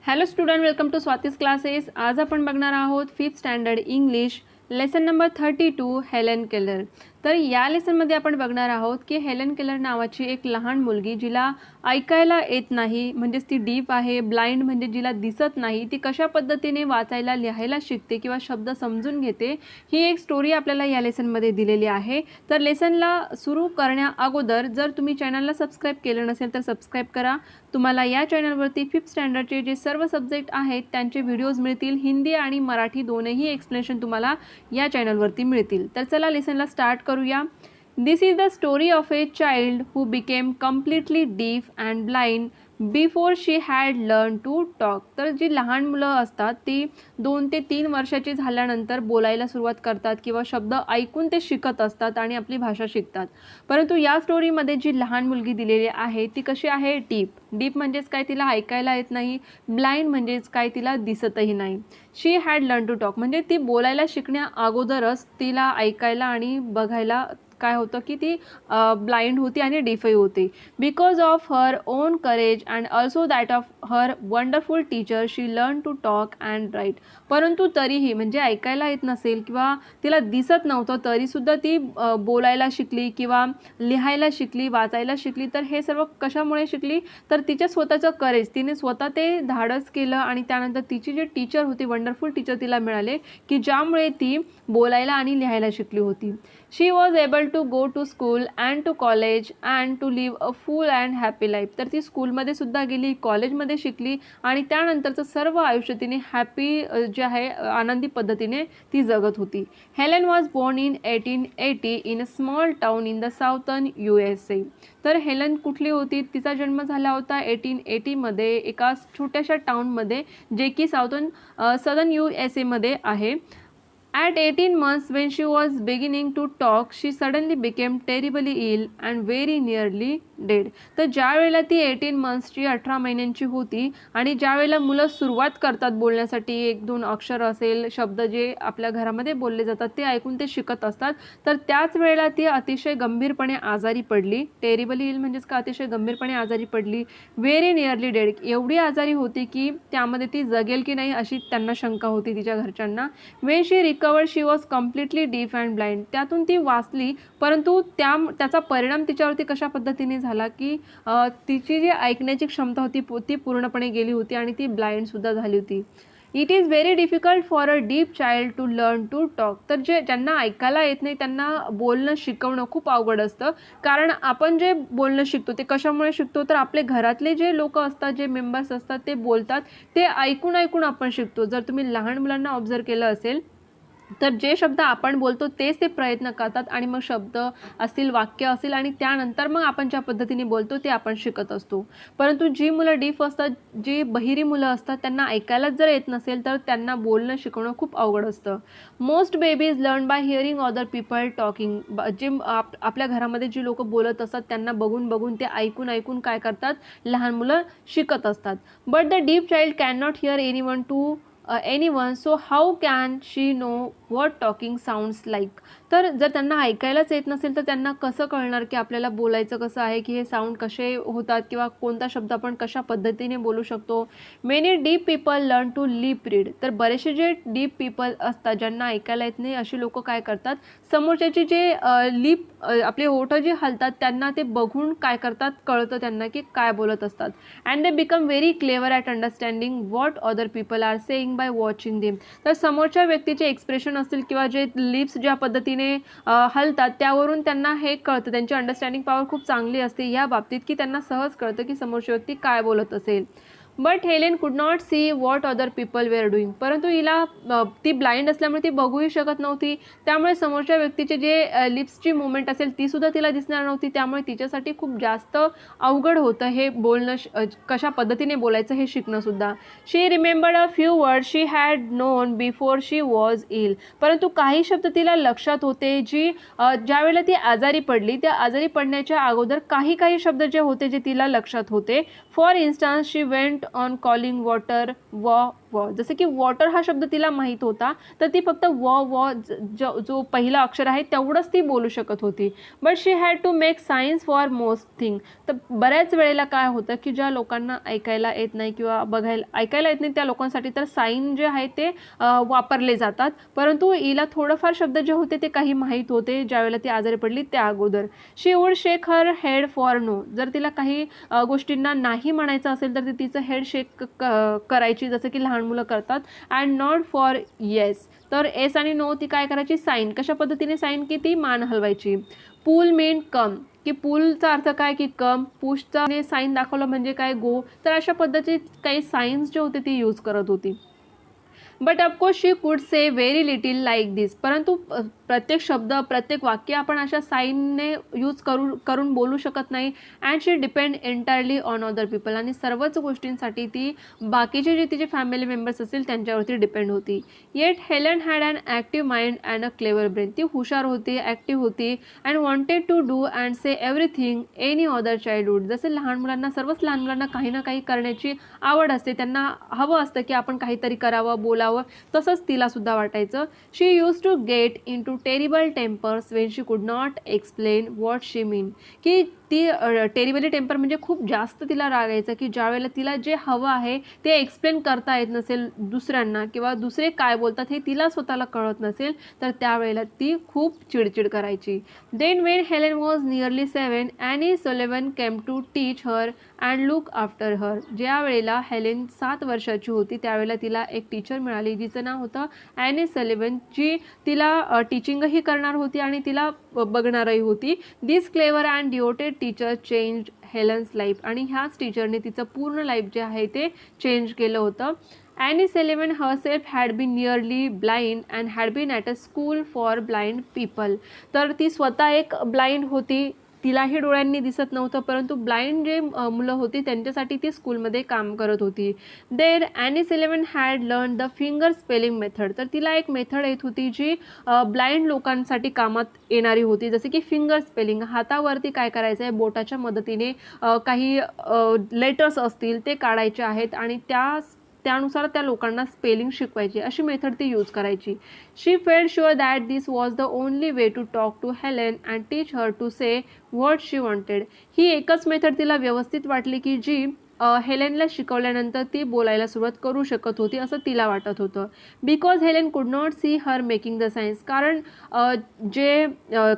Hello student, welcome to Swati's classes. आज आपण बघणार आहोत 5th standard English lesson number 32 Helen Keller. तर या लेसनमध्ये आपण बघणार आहोत की हेलन केलर नावाची एक लहान मुलगी जिला ऐकायला येत नाही, म्हणजेच ती डीफ आहे, ब्लाइंड म्हणजे जिला दिसत नाही, ती कशा पद्धतीने वाचायला लिहायला शिकते किंवा शब्द समजून घेते, ही एक स्टोरी आपल्याला या लेसनमध्ये दिलेली आहे. तर लेसनला सुरू करण्या अगोदर जर तुम्ही चॅनलला सबस्क्राईब केलं नसेल तर सबस्क्राईब करा. तुम्हाला या चॅनलवरती 5th स्टँडर्डचे जे सर्व सब्जेक्ट आहेत त्यांचे व्हिडिओज मिळतील. हिंदी आणि मराठी दोनही एक्सप्लेनेशन तुम्हाला या चॅनलवरती मिळतील. तर चला लेसनला स्टार्ट करूया. This is the story of a child who became completely deaf and blind before she had learn to talk. तर जी लहान मुलं असतात ती 2 ते 3 वर्षाची झाल्यानंतर बोलायला सुरुवात करतात किंवा शब्द ऐकून ते शिकत असतात आणि आपली भाषा शिकतात. परंतु या स्टोरीमध्ये जी लहान मुलगी दिलेली आहे ती कशी आहे? डीप. डीप म्हणजेच काय? तिला ऐकायला येत नाही. ब्लाइंड म्हणजेच काय? तिला दिसतही नाही. शी हॅड लर्न टू टॉक म्हणजे ती बोलायला शिकण्या अगोदरच तिला ऐकायला आणि बघायला काय होतं की ती ब्लाइंड होती आणि डीफही होती. Because of her own courage and also that of her wonderful teacher she learn to talk and write. परंतु तरीही म्हणजे ऐकायला येत नसेल किंवा तिला दिसत नव्हतं तरीसुद्धा ती बोलायला शिकली किंवा लिहायला शिकली, वाचायला शिकली. तर हे सर्व कशामुळे शिकली? तर तिच्या स्वतःचं करेज, तिने स्वतः ते धाडस केलं आणि त्यानंतर तिची जी टीचर होती, वंडरफुल टीचर तिला मिळाले की ज्यामुळे ती बोलायला आणि लिहायला शिकली होती. She was able to go to school and to college and to live a full and happy life. तर ती स्कूलमध्ये सुद्धा गेली, कॉलेजमध्ये शिकली आणि त्यानंतरचं सर्व आयुष्य तिने हॅपी जे आहे आनंदी पद्धतीने ती जगत होती. Helen was born in 1880 in a small town in the southern USA. तर हेलन कुठली होती? तिचा जन्म झाला होता 1880मध्ये एका छोट्याशा टाउनमध्ये जे की सदर्न USA मध्ये आहे. At 18 months, when she was beginning to talk, she suddenly became terribly ill and very nearly dead. तर ज्या वेळेला ती 18 मंथ्सची 18 महिन्यांची होती आणि ज्या वेळेला मुलं सुरुवात करतात बोलण्यासाठी, 1-2 अक्षर असेल, शब्द जे आपल्या घरामध्ये बोलले जातात ते ऐकून ते शिकत असतात, तर त्याच वेळेला ती अतिशय गंभीरपणे आजारी पडली. टेरिबली इल म्हणजेच का अतिशय गंभीरपणे आजारी पडली. व्हेरी नियरली डेड, एवढी आजारी होती की त्यामध्ये ती जगेल की नाही अशी त्यांना शंका होती तिच्या घरच्यांना. Wien she recovered she was completely deaf and blind. त्यातून ती वाचली, परंतु त्याचा परिणाम तिच्यावरती कशा पद्धतीने झाला की तिची जी ऐकण्याची क्षमता होती ती पूर्णपणे गेली होती आणि ती ब्लाइंडसुद्धा झाली होती. It is very difficult for a deaf child to learn to talk. तर ज्यांना ऐकायला येत नाही त्यांना बोलणं शिकवणं खूप अवघड असतं. कारण आपण जे बोलणं शिकतो ते कशामुळे शिकतो? तर आपले घरातले जे लोक असतात, जे मेंबर्स असतात ते बोलतात, ते ऐकून ऐकून आपण शिकतो. जर तुम्ही लहान मुलांना ऑब्झर्व केलं असेल तर जे शब्द आपण बोलतो तेच ते प्रयत्न करतात आणि मग शब्द असतील, वाक्य असेल आणि त्यानंतर मग आपण ज्या पद्धतीने बोलतो ते आपण शिकत असतो. परंतु जी मुलं डीफ असतात, जी बहिरी मुलं असतात, त्यांना ऐकायलाच जर येत नसेल तर त्यांना बोलणं शिकवणं खूप अवघड असतं. Most babies learn by hearing other people talking. जे आपल्या घरामध्ये जी लोक बोलत असतात त्यांना बघून बघून ते ऐकून ऐकून काय करतात? लहान मुलं शिकत असतात. But the deep child can not here anyone, so how can she know what talking sounds like? तर जर त्यांना ऐकायलाच येत नसेल तर त्यांना कसं कळणार की आपल्याला बोलायचं कसं आहे, की हे साऊंड कसे होतात किंवा कोणता शब्द आपण कशा पद्धतीने बोलू शकतो. Many deaf people learn to lip read. तर बरेचसे जे डीप पीपल असतात ज्यांना ऐकायला येत नाही अशी लोक काय करतात? समोरच्याची जे आपले ओठ जे हलतात त्यांना ते बघून काय करतात? कळतं त्यांना की काय बोलत असतात. And they become very clever at understanding what other people are saying by watching them. तर समोरच्या व्यक्तीचे एक्सप्रेशन असतील किंवा जे लिप्स ज्या पद्धतीने हलतात त्यावरून त्यांना हे कळतं, त्यांची अंडरस्टँडिंग पॉवर खूप चांगली असते या बाबतीत की त्यांना सहज कळतं की समोरची व्यक्ती काय बोलत असेल. But Helen could not see what other people were doing. परंतु हिला ती ब्लाइंड असल्यामुळे ती बघूही शकत नव्हती, त्यामुळे समोरच्या व्यक्तीचे जे लिप्सची मुवमेंट असेल तीसुद्धा तिला दिसणार नव्हती. त्यामुळे तिच्यासाठी खूप जास्त अवघड होतं हे बोलणं, कशा पद्धतीने बोलायचं हे शिकणंसुद्धा. She remembered a few word she had known before she was ill. परंतु काही शब्द तिला लक्षात होते जी ज्यावेळेला ती आजारी पडली त्या आजारी पडण्याच्या अगोदर काही शब्द जे होते जे तिला लक्षात होते. For instance she went on calling water व, जसं की वॉटर हा शब्द तिला माहीत होता, तर ती फक्त व जो पहिला अक्षर आहे तेवढंच ती बोलू शकत होती. But she had to make signs for most thing. तर बऱ्याच वेळेला काय होतं की ज्या लोकांना ऐकायला येत नाही किंवा ऐकायला येत नाही त्या लोकांसाठी तर साईन जे आहे ते वापरले जातात. परंतु हिला थोडंफार शब्द जे होते ते काही माहीत होते ज्यावेळेला ती आजारी पडली त्या अगोदर. She would shake her head for no. जर तिला काही गोष्टींना नाही म्हणायचं असेल तर ती तिचं हेड शेक करायची, जसं की लहान मुलं करतात. And not for yes. तर एस आणि नो ती काय करायची, साईन. कशा पद्धतीने साईन, की ती मान हलवायची. पूल मेन कम, की पूलचा अर्थ काय की कम. पुशचा साईन दाखवलं म्हणजे काय, गो. तर अशा पद्धतीत काही साईन्स जे होते ती यूज करत होती. But of course she could say very little like this. परंतु प्रत्येक शब्द प्रत्येक वाक्य आपण अशा साईनने यूज करून बोलू शकत नाही. And she depend entirely on other people. आणि सर्वच गोष्टींसाठी ती बाकीचे जे तिचे फॅमिली मेंबर्स असतील त्यांच्यावरती डिपेंड होती. Yet Helen had an active mind and a clever brain. ती हुशार होती, ॲक्टिव्ह होती and wanted to do and say everything any other childhood. जसे सर्वच लहान मुलांना काही ना काही करण्याची आवड असते, त्यांना हवं असतं की आपण काहीतरी करावं, बोलावं. तसंच तिला सुद्धा वाटायचं. She use to get in to terrible tempers when she could not explain what she mean. की ती टेरिबली टेम्पर म्हणजे खूप जास्त तिला राग यायचा, की ज्यावेळेला तिला जे हवं आहे ते एक्सप्लेन करता येत नसेल दुसऱ्यांना किंवा दुसरे काय बोलतात हे तिला स्वतःला कळत नसेल तर त्यावेळेला ती खूप चिडचिड करायची. Then when Helen was nearly 7 Annie Sullivan came to teach her and look after her. ज्या वेळेला हेलेन 7 वर्षाची होती त्यावेळेला तिला एक टीचर मिळाली जिचं नाव होतं ॲनी सॉलिव्हन, जी तिला टीचिंगही करणार होती आणि तिला बघणारही होती. This clever and devoted teacher change Helen's life. आणि ह्याच टीचरने तिचं पूर्ण लाईफ जे आहे ते चेंज केलं होतं. Annie Sullivan herself had been nearly blind and had been at a school for blind people. तर ती स्वतः एक ब्लाइंड होती, तिलाही डोळ्यांनी दिसत नव्हतं, परंतु ब्लाइंड जे मुलं होती त्यांच्यासाठी ती स्कूलमध्ये काम करत होती. There Annie Sullivan had learn the finger spelling method. तर तिला एक मेथड येत होती जी ब्लाइंड लोकांसाठी कामात येणारी होती, जसे की फिंगर स्पेलिंग. हातावरती काय करायचं आहे, बोटाच्या मदतीने काही लेटर्स असतील ते काढायचे आहेत आणि त्यानुसार त्या लोकांना स्पेलिंग शिकवायची, अशी मेथड ती यूज करायची. She felt sure that this was the only way to talk to Helen and teach her to say what she wanted. ही एकच मेथड तिला व्यवस्थित वाटली की जी हेलेनला शिकवल्यानंतर ती बोलायला सुरुवात करू शकत होती असं तिला वाटत होतं. Because Helen could not see her making the signs. कारण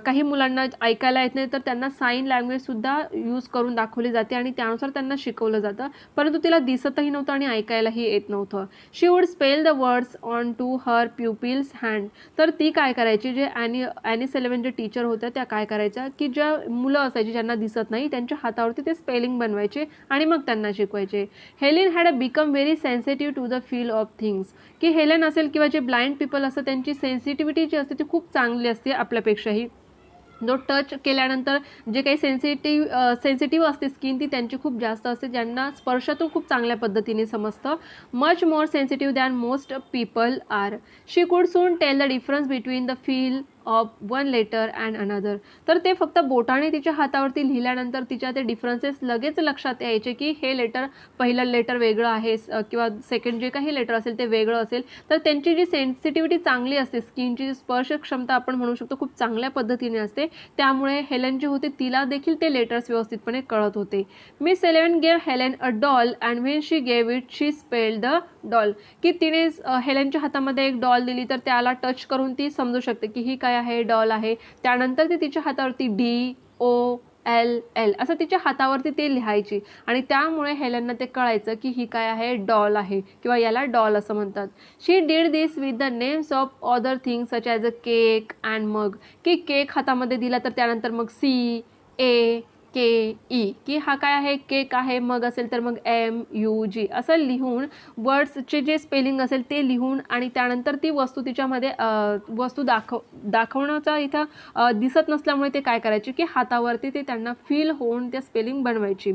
काही मुलांना ऐकायला येत नाही तर त्यांना साईन लँग्वेजसुद्धा यूज करून दाखवली जाते आणि त्यानुसार त्यांना शिकवलं जातं, परंतु तिला दिसतही नव्हतं आणि ऐकायलाही येत नव्हतं. She would spell the words on to her pupils hand. तर ती काय करायची, जे ॲनी सॉलिव्हन जे टीचर होत्या त्या काय करायच्या की ज्या मुलं असायची ज्यांना दिसत नाही त्यांच्या हातावरती ते स्पेलिंग बनवायचे आणि मग त्यांना शिकवायचे. Helen had become very sensitive to the feel of things. की हेलेन असेल किंवा जे ब्लाइंड पीपल असतात त्यांची सेन्सिटिव्हिटी जी असते ती खूप चांगली असते आपल्यापेक्षाही. जो टच केल्यानंतर जे काही सेन्सिटिव्ह असते स्किन ती त्यांची खूप जास्त असते, ज्यांना स्पर्शातून खूप चांगल्या पद्धतीने समजतं. Much more sensitive than most people are. She could soon tell the difference between the feel of one letter and another. तर ते फक्त बोटाने तिच्या हातावरती लिहिल्यानंतर तिच्या ते डिफरन्सेस लगेच लक्षात यायचे की हे लेटर, पहिलं लेटर वेगळं आहे किंवा सेकंड जे काही लेटर असेल ते वेगळं असेल. तर त्यांची जी सेन्सिटिव्हिटी चांगली असते, स्किनची स्पर्श क्षमता आपण म्हणू शकतो खूप चांगल्या पद्धतीने असते, त्यामुळे हेलेन जी होती तिला देखील ते लेटर्स व्यवस्थितपणे कळत होते. Miss Sullivan gave Helen a doll and when she gave it she spelled the doll. की तिने हेलेनच्या हातामध्ये एक डॉल दिली तर त्याला टच करून ती समजू शकते की ही काय आहे, डॉल आहे. त्यानंतर ती तिच्या हातावरती DOLL असं तिच्या हातावरती ते लिहायची आणि त्यामुळे हेलेनना ते कळायचं की ही काय आहे, डॉल आहे किंवा याला डॉल असं म्हणतात. She did this with the names of other things such as a cake and mug. की केक हातामध्ये दिला तर त्यानंतर मग CAKE की हा काय आहे, केक आहे. मग असेल तर मग MUG असं लिहून वर्ड्सचे जे स्पेलिंग असेल ते लिहून आणि त्यानंतर ती वस्तू तिच्यामध्ये वस्तू दाखवण्याचा इथं दिसत नसल्यामुळे ते काय करायचे की हातावरती ते त्यांना फील होऊन त्या स्पेलिंग बनवायची.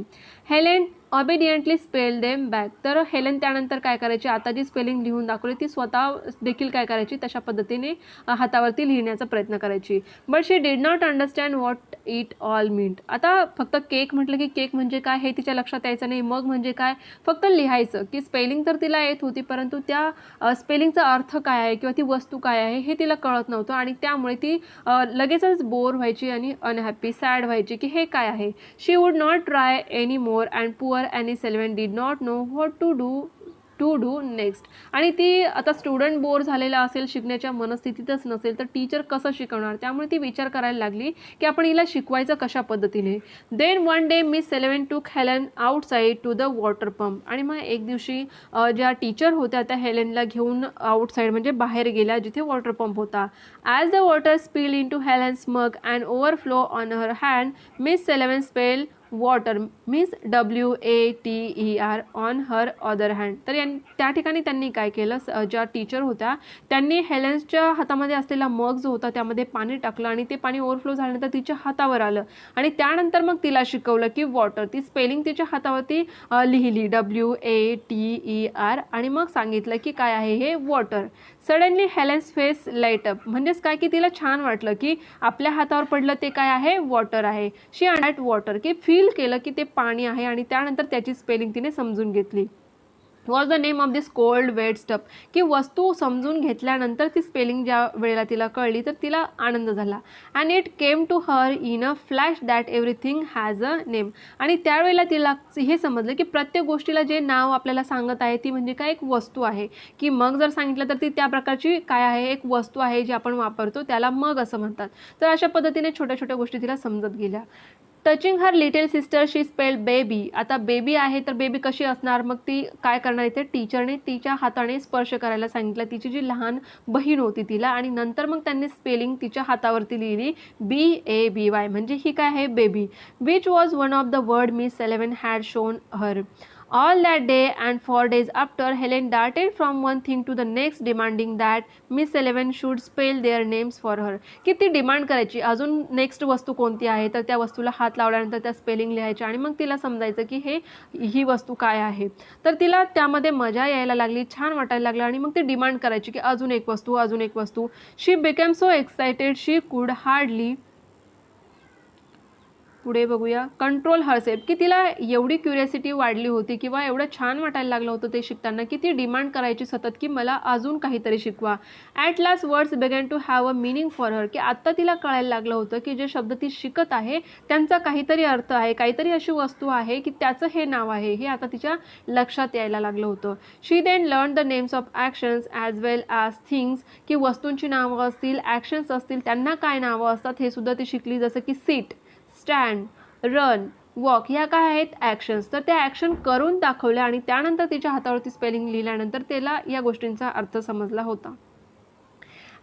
Helen obediently spell them back. तर हेलन त्यानंतर काय करायची, आता जी स्पेलिंग लिहून दाखवली ती स्वतः देखील काय करायची, तशा पद्धतीने हातावरती लिहिण्याचा प्रयत्न करायची. But she did not understand what it all meant. आता फक्त केक म्हटलं की केक म्हणजे काय हे तिच्या लक्षात यायचं नाही. मग म्हणजे काय, फक्त लिहायचं की स्पेलिंग तर तिला येत होती, परंतु त्या स्पेलिंगचा अर्थ काय आहे किंवा ती वस्तू काय आहे हे तिला कळत नव्हतं आणि त्यामुळे ती लगेचच बोर व्हायची आणि अनहॅपी, सॅड व्हायची की हे काय आहे. She would not try any more and poor Annie Sullivan did not know what to do next. आणि ती आता स्टुडंट बोर झालेला असेल, शिकण्याच्या मनस्थितीतच नसेल, तर टीचर कसं शिकवणार. त्यामुळे ती विचार करायला लागली की आपण हिला शिकवायचं कशा पद्धतीने. Then one day Miss Sullivan took Helen outside to the water pump. आणि मग एक दिवशी ज्या टीचर होत्या त्या हेलेनला घेऊन आउटसाईड म्हणजे बाहेर गेल्या जिथे वॉटर पंप होता. As the water spill in to Helen's mug and overflow on her hand, Miss Sullivan spell water means WATER on her other hand. तर त्या ठिकाणी त्यांनी काय केलं, ज्या टीचर होत्या त्यांनी हेलेन्सच्या हातामध्ये असलेला मग जो होता त्यामध्ये पाणी टाकलं आणि ते पाणी ओव्हरफ्लो झाल्यानंतर तिच्या हातावर आलं आणि त्यानंतर मग तिला शिकवलं की वॉटर. ती स्पेलिंग तिच्या हातावरती लिहिली WATER आणि मग सांगितलं की काय आहे हे water. Suddenly Helen's face light up. म्हणजेच काय की तिला छान वाटलं की आपल्या हातावर पडलं ते काय आहे, वॉटर आहे. शी अंडरस्टँड वॉटर की फील केलं की ते पाणी आहे आणि त्यानंतर त्याची स्पेलिंग तिने समजून घेतली. Was the name of this cold wet stuff. की वस्तू समजून घेतल्यानंतर ती स्पेलिंग ज्या वेळेला तिला कळली तर तिला आनंद झाला. And it came to her in a flash that everything has a name. आणि त्यावेळेला तिला हे समजलं की प्रत्येक गोष्टीला जे नाव आपल्याला सांगत आहे ती म्हणजे काय, एक वस्तू आहे. की मग जर सांगितलं तर ती त्या प्रकारची काय आहे, एक वस्तू आहे जी आपण वापरतो त्याला मग असं म्हणतात. तर अशा पद्धतीने छोट्या छोट्या गोष्टी तिला समजत गेल्या. टचिंग हर लिटिल सिस्टर शी स्पेल्ड बेबी. आता बेबी आहे तर बेबी कशी असणार, मग ती काय करणार, इथे टीचरने तिच्या हाताने स्पर्श करायला सांगितलं तिची जी लहान बहीण होती तिला आणि नंतर मग त्यांनी स्पेलिंग तिच्या हातावरती लिहिली BABY म्हणजे ही काय आहे, baby. Which was one of the word miss Selvan had shown her. All that day and 4 days after, Helen darted from one thing to the next demanding that Miss Sullivan should spell their names for her. की ती demand करायची अजून next वस्तू कोणती आहे, तर त्या वस्तूला हात लावल्यानंतर त्या स्पेलिंग लिहायच्या आणि मग तिला समजायचं की ही वस्तू काय आहे. तर तिला त्यामध्ये मजा यायला लागली, छान वाटायला लागलं आणि मग ती डिमांड करायची की अजून एक वस्तू, अजून एक वस्तू. शी बिकेम सो एक्साइटेड शी कुड हार्डली, पुढे बघूया, कंट्रोल हरसेल्फ. की तिला एवढी क्युरियोसिटी वाढली होती किंवा एवढं छान वाटायला लागलं होतं ते शिकताना की ती डिमांड करायची सतत की मला अजून काहीतरी शिकवा. At last words began to have a meaning for her. की आत्ता तिला कळायला लागलं होतं की जे शब्द ती शिकत आहे त्यांचा काहीतरी अर्थ आहे, काहीतरी अशी वस्तू आहे की त्याचं हे नाव आहे, हे आता तिच्या लक्षात यायला लागलं होतं. She then learn the names of actions as well as things. की वस्तूंची नावं असतील, ॲक्शन्स असतील, त्यांना काय नावं असतात हे सुद्धा ती शिकली. जसं की सीट, स्टँड, रन, वॉक ह्या काय आहेत, ॲक्शन्स. तर त्या ॲक्शन करून दाखवल्या आणि त्यानंतर तिच्या हातावरती स्पेलिंग लिहिल्यानंतर तिला या गोष्टींचा अर्थ समजला होता.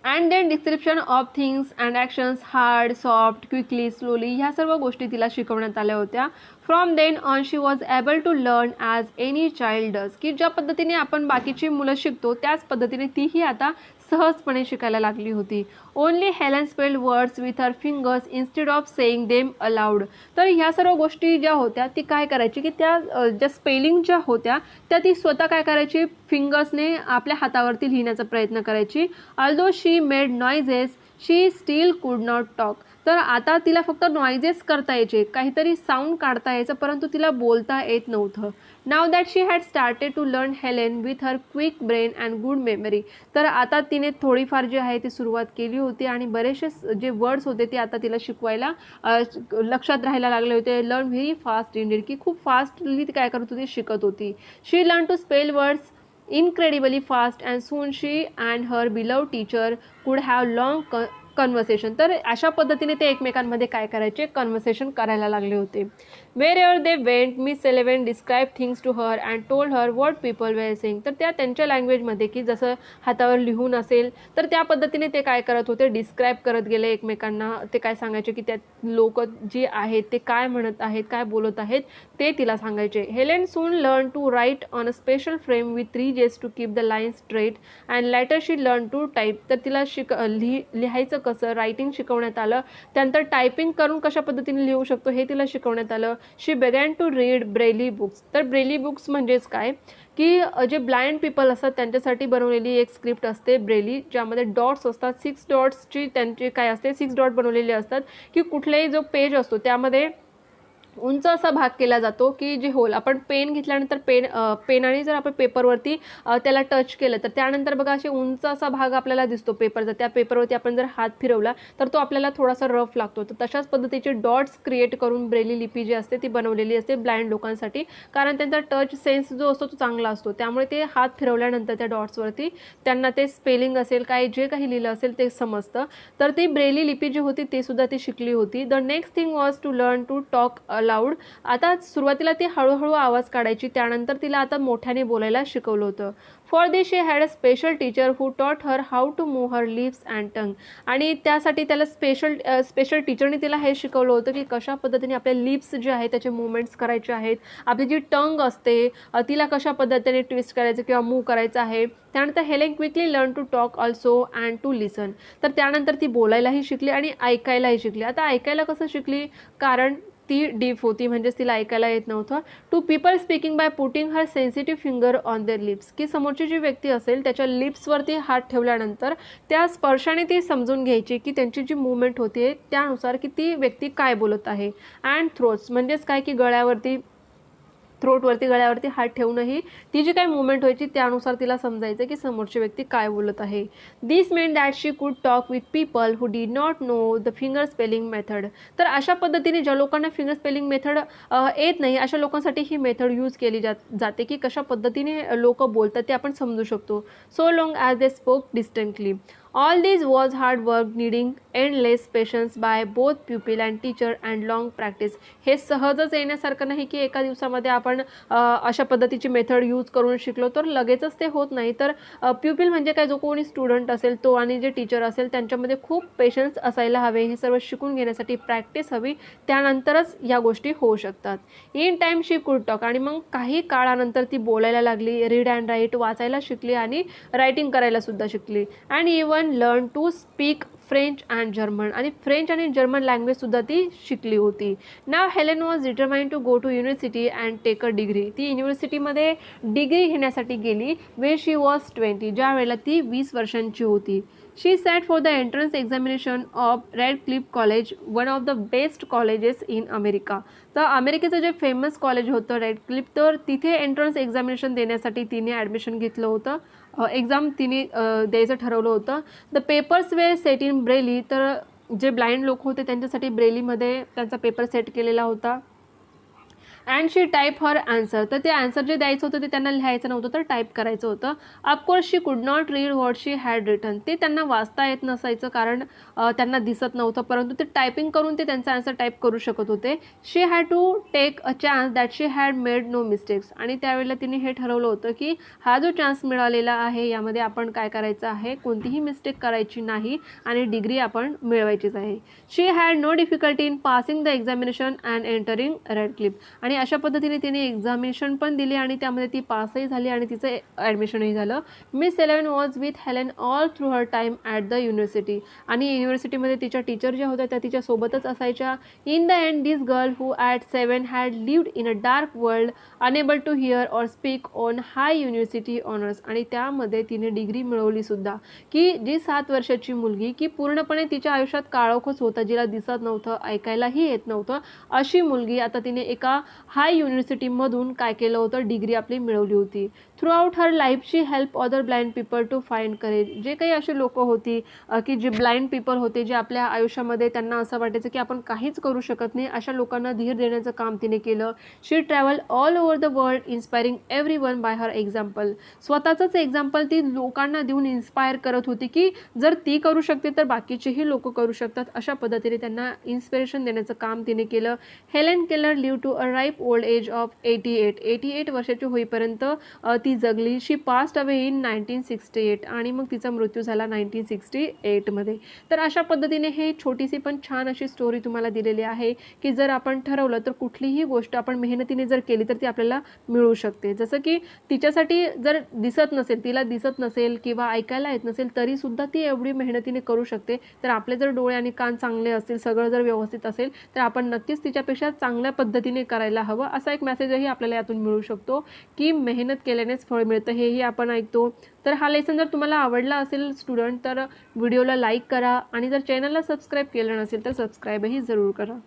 And then description of things and actions, hard, soft, quickly, slowly ह्या सर्व गोष्टी तिला शिकवण्यात आल्या होत्या. From then on she was able to learn as any child does. की ज्या पद्धतीने आपण बाकीची मुलं शिकतो त्याच पद्धतीने तीही आता सहजपणे शिकायला लागली होती. Only Helen spelled words with her fingers instead of saying them allowed. तर ह्या सर्व गोष्टी ज्या होत्या ती काय करायची की त्या ज्या स्पेलिंग ज्या होत्या त्या ती स्वतः काय करायची, फिंगर्सने आपल्या हातावरती लिहिण्याचा प्रयत्न करायची. ऑल्दो शी मेड नॉइजेस शी स्टील कुड नॉट टॉक. तर आता तिला फक्त नॉइजेस करता यायचे, काहीतरी साऊंड काढता यायचं, परंतु तिला बोलता येत नव्हतं. Now that she had started to learn Helen with her quick brain and good memory. तर आता तिने थोडीफार जे आहे ती सुरुवात केली होती आणि बरेचसे जे वर्ड्स होते ते आता तिला शिकवायला लक्षात राहायला लागले होते. Learn very fast indeed. की खूप फास्टली ती काय करत होती, शिकत होती. She learn to spell words incredibly fast and soon she and her beloved teacher could have long conversation. तर अशा पद्धतीने ते एकमेकांमध्ये काय करायचे, कन्व्हर्सेशन करायला लागले होते. Wherever they went Miss Sullivan describe things to her and told her what people were saying. तर त्या त्यांच्या लँग्वेजमध्ये की जसं हातावर लिहून असेल तर त्या पद्धतीने ते काय करत होते, डिस्क्राईब करत गेले एकमेकांना. ते काय सांगायचे की त्या लोक जे आहेत ते काय म्हणत आहेत, काय बोलत आहेत ते तिला सांगायचे. Helen soon learn to write on a special frame with 3 J's to keep the line straight and later she learn to type. तर तिला लिहायचं कसं, रायटिंग शिकवण्यात आलं. त्यानंतर टायपिंग करून कशा पद्धतीने लिहू शकतो हे तिला शिकवण्यात आलं. शी बेगॅन टू रीड ब्रेली बुक्स. तर ब्रेली बुक्स म्हणजेच काय, की जे ब्लाइंड पीपल असतात त्यांच्यासाठी बनवलेली एक स्क्रिप्ट असते ब्रेली, ज्यामध्ये डॉट्स असतात. 6 डॉट्सची त्यांची काय असते, 6 डॉट बनवलेले असतात, की कुठलाही जो पेज असतो त्यामध्ये उंच असा भाग केला जातो, की जे होल आपण पेन घेतल्यानंतर पेनाने जर आपण पेपरवरती त्याला टच केलं तर त्यानंतर बघा असे उंच असा भाग आपल्याला दिसतो पेपरचा. त्या पेपरवरती आपण जर हात फिरवला तर तो आपल्याला थोडासा रफ लागतो. तर तशाच पद्धतीचे डॉट्स क्रिएट करून ब्रेली लिपी जी असते ती बनवलेली असते ब्लाइंड लोकांसाठी, कारण त्यांचा टच सेन्स जो असतो तो चांगला असतो. त्यामुळे ते हात फिरवल्यानंतर त्या डॉट्सवरती त्यांना ते स्पेलिंग असेल, काय जे काही लिहिलं असेल ते समजतं. तर ती ब्रेली लिपी जी होती ते सुद्धा ती शिकली होती. The next thing was to learn to talk loud. आता सुरुवातीला ती हळूहळू आवाज काढायची, त्यानंतर तिला आता मोठ्याने बोलायला शिकवलं होतं. For this she had a special teacher who taught her how to move her lips and tongue. आणि त्यासाठी त्याला स्पेशल टीचरने तिला हे शिकवलं होतं की कशा पद्धतीने आपले लिप्स जे आहेत त्याचे मुवमेंट्स करायचे आहेत, आपली जी टंग असते तिला कशा पद्धतीने ट्विस्ट करायचं किंवा मूव्ह करायचं आहे. त्यानंतर Helen quickly learn to talk also and to listen. तर त्यानंतर ती बोलायलाही शिकली आणि ऐकायलाही शिकली. आता ऐकायला कसं शिकली, कारण ती डीफ होती, म्हणजेच तिला ऐकायला येत नव्हतं. To people speaking by putting her sensitive finger on their lips, की समोरची जी व्यक्ती असेल त्याच्या लिप्सवरती हात ठेवल्यानंतर त्या स्पर्शाने ती समजून घ्यायची की त्यांची जी मूवमेंट होते त्यानुसार की ती व्यक्ती काय बोलत आहे. अँड थ्रोट्स म्हणजेच काय, की गळ्यावरती हात ठेवूनही ती जी काही मुवमेंट व्हायची त्यानुसार तिला समजायचं की समोरची व्यक्ती काय बोलत आहे. दिस main that she could talk with people who did not know the finger spelling method. तर अशा पद्धतीने ज्या लोकांना फिंगर स्पेलिंग मेथड येत नाही अशा लोकांसाठी ही मेथड यूज केली जाते की कशा पद्धतीने लोक बोलतात ते आपण समजू शकतो. So long as they spoke distinctly. All this was hard work needing endless patience by both pupil and teacher and long practice. हे सहजच येण्यासारखं नाही की एका दिवसामध्ये आपण अशा पद्धतीची मेथड यूज करून शिकलो तर लगेचच ते होत नाही. तर प्युपिल म्हणजे काय, जो कोणी स्टुडंट असेल तो आणि जे टीचर असेल त्यांच्यामध्ये खूप पेशन्स असायला हवे. हे सर्व शिकून घेण्यासाठी प्रॅक्टिस हवी, त्यानंतरच या गोष्टी होऊ शकतात. In time she could talk. आणि मग काही काळानंतर ती बोलायला लागली, रीड अँड राईट, वाचायला शिकली आणि रायटिंग करायला सुद्धा शिकली. And even learn to speak French and German. आणि फ्रेंच आणि जर्मन लँग्वेजसुद्धा ती शिकली होती. Now Helen was determined to go to university and take a degree. ती युनिव्हर्सिटीमध्ये डिग्री घेण्यासाठी गेली वे शी वॉज 20, ज्या वेळेला ती 20 वर्षांची होती. She sat for the entrance examination of Radcliffe college, one of the best colleges in America. तर अमेरिकेचं जे फेमस कॉलेज होतं रेडक्लिफ, तर तिथे एंट्रन्स एक्झामिनेशन देण्यासाठी तिने ॲडमिशन घेतलं होतं. एक्झाम तिने द्यायचं ठरवलं होतं. The papers were set in Braille. तर जे ब्लाइंड लोक होते त्यांच्यासाठी ब्रेलीमध्ये त्यांचा पेपर सेट केलेला होता. And she type her answer. तर ते आन्सर जे द्यायचं होतं ते त्यांना लिहायचं नव्हतं तर टाईप करायचं होतं. Of course she could not read what she had written. ते त्यांना वाचता येत नसायचं कारण त्यांना दिसत नव्हतं, परंतु ते टायपिंग करून ते त्यांचा आन्सर टाईप करू शकत होते. She had to take a chance that she had made no mistakes. आणि त्यावेळेला तिने हे ठरवलं होतं की हा जो चान्स मिळालेला आहे यामध्ये आपण काय करायचं आहे, कोणतीही मिस्टेक करायची नाही आणि डिग्री आपण मिळवायचीच आहे. She had no difficulty in passing the examination and entering Radcliffe. आणि अशा पद्धतीने तिने एक्झामिनेशन पण दिली आणि त्यामध्ये ती पासही झाली आणि तिचं ॲडमिशनही झालं. Miss Sullivan was with Helen all through her time at the university. आणि युनिव्हर्सिटीमध्ये तिच्या टीचर ज्या होत्या त्या तिच्यासोबतच असायच्या. In the end this girl who at 7 had lived in a dark world unable to hear or speak on high university honours. आणि त्यामध्ये तिने डिग्री मिळवली सुद्धा, की जी 7 वर्षाची मुलगी की पूर्णपणे तिच्या आयुष्यात काळोखच होता, जिला दिसत नव्हतं, ऐकायलाही येत नव्हतं, अशी मुलगी आता तिने एका हाय युनिव्हर्सिटीमधून काय केलं होतं, डिग्री आपली मिळवली होती. Throughout her life she help other blind people to find courage. जे काही असे लोक होती की जे ब्लाइंड पीपल होते, जे आपल्या आयुष्यामध्ये त्यांना असं वाटायचं की आपण काहीच करू शकत नाही, अशा लोकांना धीर देण्याचं काम तिने केलं. She travel all over the world inspiring every one by her example. स्वतःचंच एक्झाम्पल ती लोकांना देऊन इन्स्पायर करत होती की जर ती करू शकते तर बाकीचेही लोक करू शकतात. अशा पद्धतीने त्यांना इन्स्पिरेशन देण्याचं काम तिने केलं. Helen Keller live to arrive life old age of 88 वर्षाची होईपर्यंत ती जगली. शी पास्ट अवे इन 1968 आणि मग तिचा मृत्यू झाला 1968मध्ये. तर अशा पद्धतीने हे छोटीशी पण छान अशी स्टोरी तुम्हाला दिलेली आहे की जर आपण ठरवलं तर कुठलीही गोष्ट आपण मेहनतीने जर केली तर ती आपल्याला मिळू शकते. जसं की तिच्यासाठी जर तिला दिसत नसेल किंवा ऐकायला येत नसेल तरीसुद्धा ती एवढी मेहनतीने करू शकते. तर आपले जर डोळे आणि कान चांगले असतील, सगळं जर व्यवस्थित असेल तर आपण नक्कीच तिच्यापेक्षा चांगल्या पद्धतीने करायला हवं. असा एक मेसेजही आपल्याला यातून मिळू शकतो की मेहनत केल्यानेच फळ मिळतं, हेही आपण ऐकतो. तर हा लेसन जर तुम्हाला आवडला असेल स्टुडंट तर व्हिडिओला लाईक करा आणि जर चॅनलला सबस्क्राईब केलं नसेल तर सबस्क्राईबही जरूर करा.